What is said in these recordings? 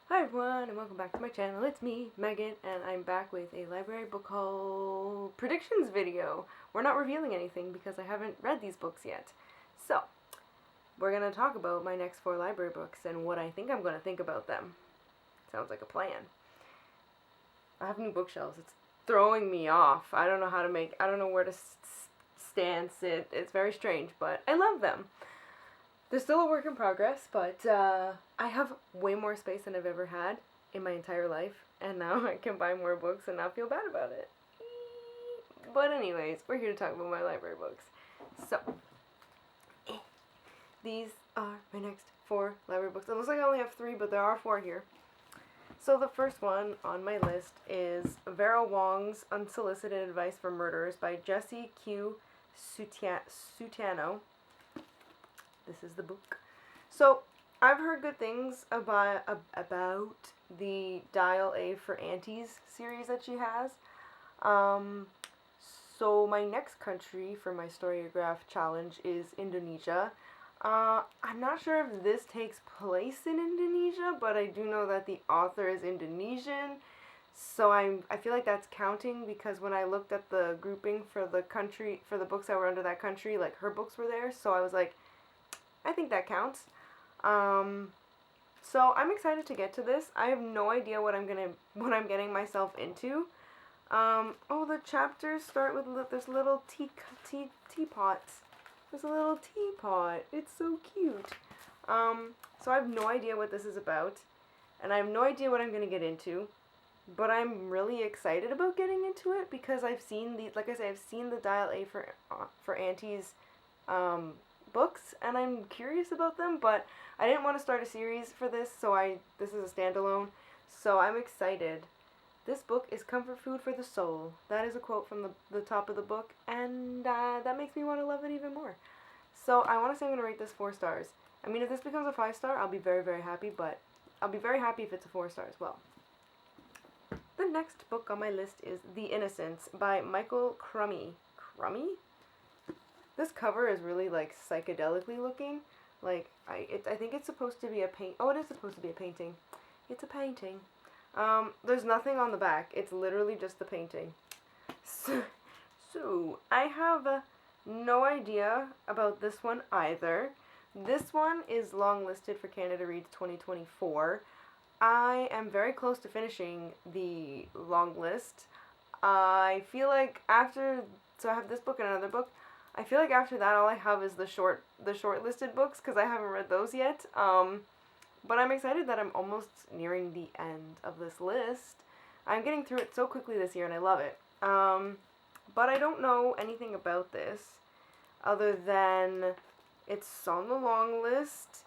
Hi everyone, and welcome back to my channel. It's me, Megan, and I'm back with a library book haul predictions video. We're not revealing anything because I haven't read these books yet. So, we're going to talk about my next 4 library books and what I think I'm going to think about them. Sounds like a plan. I have new bookshelves. It's throwing me off. I don't know where to stand, sit. It's very strange, but I love them. They're still a work in progress, but I have way more space than I've ever had in my entire life, and now I can buy more books and not feel bad about it. But anyways, we're here to talk about my library books. So, these are my next 4 library books. It looks like I only have 3, but there are 4 here. So the first one on my list is Vera Wong's Unsolicited Advice for Murderers by Jessie Q. Sutanto. This is the book. So, I've heard good things about the Dial A for Aunties series that she has. So my next country for my Storygraph challenge is Indonesia. I'm not sure if this takes place in Indonesia, but I do know that the author is Indonesian. So I feel like that's counting because when I looked at the grouping for the country, for the books that were under that country, like her books were there. So I was like, I think that counts. So I'm excited to get to this. I have no idea what I'm getting myself into. Oh, the chapters start with this little teapots. There's a little teapot. It's so cute. So I have no idea what this is about, and I have no idea what I'm gonna get into. But I'm really excited about getting into it because I've seen I've seen the Dial A for Aunties books, and I'm curious about them, but I didn't want to start a series for this, so this is a standalone, so I'm excited. This book is comfort food for the soul. That is a quote from the top of the book, and that makes me want to love it even more. So I want to say I'm going to rate this 4 stars. I mean, if this becomes a 5-star, I'll be very, very happy, but I'll be very happy if it's a 4-star as well. The next book on my list is The Innocents by Michael Crummy. Crummy? This cover is really, like, psychedelically looking. Like, I think it's supposed to be a paint. Oh, it is supposed to be a painting. It's a painting. There's nothing on the back. It's literally just the painting. So I have no idea about this one either. This one is longlisted for Canada Reads 2024. I am very close to finishing the long list. I feel like so I have this book and another book. I feel like after that, all I have is the shortlisted books because I haven't read those yet. But I'm excited that I'm almost nearing the end of this list. I'm getting through it so quickly this year, and I love it. But I don't know anything about this other than it's on the long list,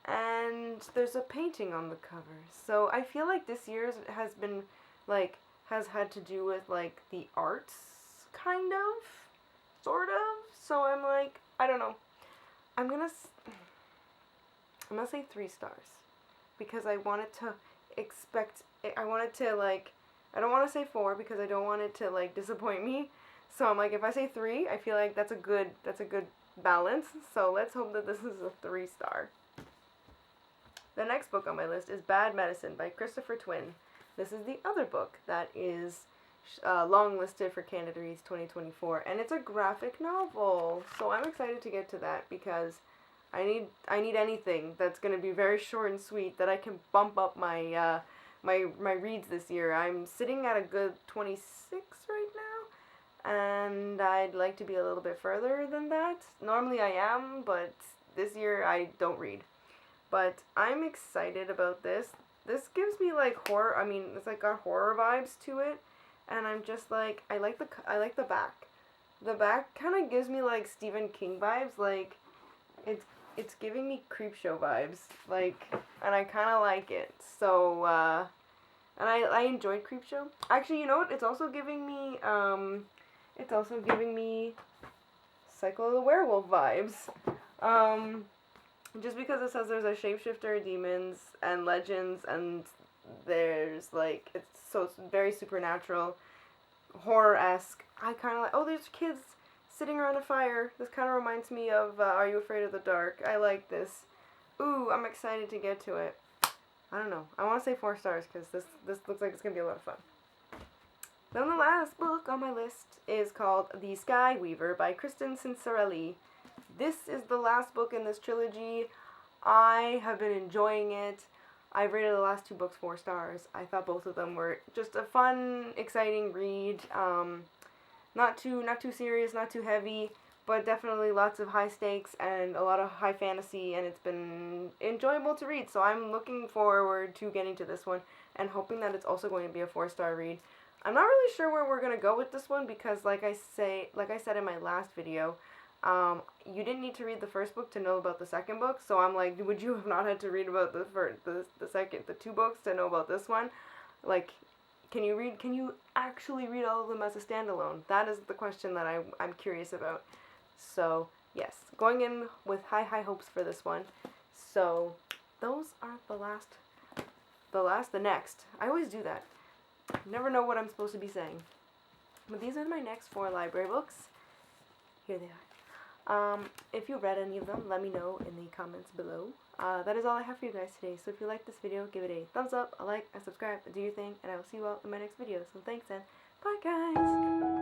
and there's a painting on the cover. So I feel like this year's has been has had to do with the arts, kind of. Sort of. So I'm like, I don't know. I'm gonna say 3 stars because I wanted to I don't want to say 4 because I don't want it to disappoint me. So I'm like, if I say 3, I feel like that's a good balance. So let's hope that this is a 3-star. The next book on my list is Bad Medicine by Christopher Twin. This is the other book that is longlisted for Canada Reads 2024, and it's a graphic novel. So I'm excited to get to that because I need anything that's going to be very short and sweet that I can bump up my my reads this year. I'm sitting at a good 26 right now, and I'd like to be a little bit further than that. Normally I am, but this year I don't read. But I'm excited about this. This gives me horror. I mean, it's got horror vibes to it. And I'm just like, I like the back. The back kind of gives me Stephen King vibes. It's giving me Creepshow vibes. And I kind of like it. So, and I enjoyed Creepshow. Actually, you know what? It's also giving me Cycle of the Werewolf vibes. Just because it says there's a shapeshifter, demons, and legends, and there's it's very supernatural, horror-esque. I kind of oh, there's kids sitting around a fire. This kind of reminds me of Are You Afraid of the Dark? I like this. Ooh, I'm excited to get to it. I don't know. I want to say 4 stars because this looks like it's going to be a lot of fun. Then the last book on my list is called The Sky Weaver by Kristen Cincerelli. This is the last book in this trilogy. I have been enjoying it. I've rated the last 2 books 4 stars. I thought both of them were just a fun, exciting read. Not too serious, not too heavy, but definitely lots of high stakes and a lot of high fantasy, and it's been enjoyable to read. So I'm looking forward to getting to this one and hoping that it's also going to be a 4-star read. I'm not really sure where we're going to go with this one because like I said in my last video, you didn't need to read the first book to know about the second book. So I'm like, would you have not had to read about the 2 books to know about this one? Like, can you actually read all of them as a standalone? That is the question that I'm curious about. So, yes, going in with high hopes for this one. So, those are the next. I always do that. Never know what I'm supposed to be saying. But these are my next 4 library books. Here they are. If you read any of them, let me know in the comments below. That is all I have for you guys today. So if you like this video, give it a thumbs up, a like, and subscribe, and do your thing. And I will see you all in my next video. So thanks, and bye, guys!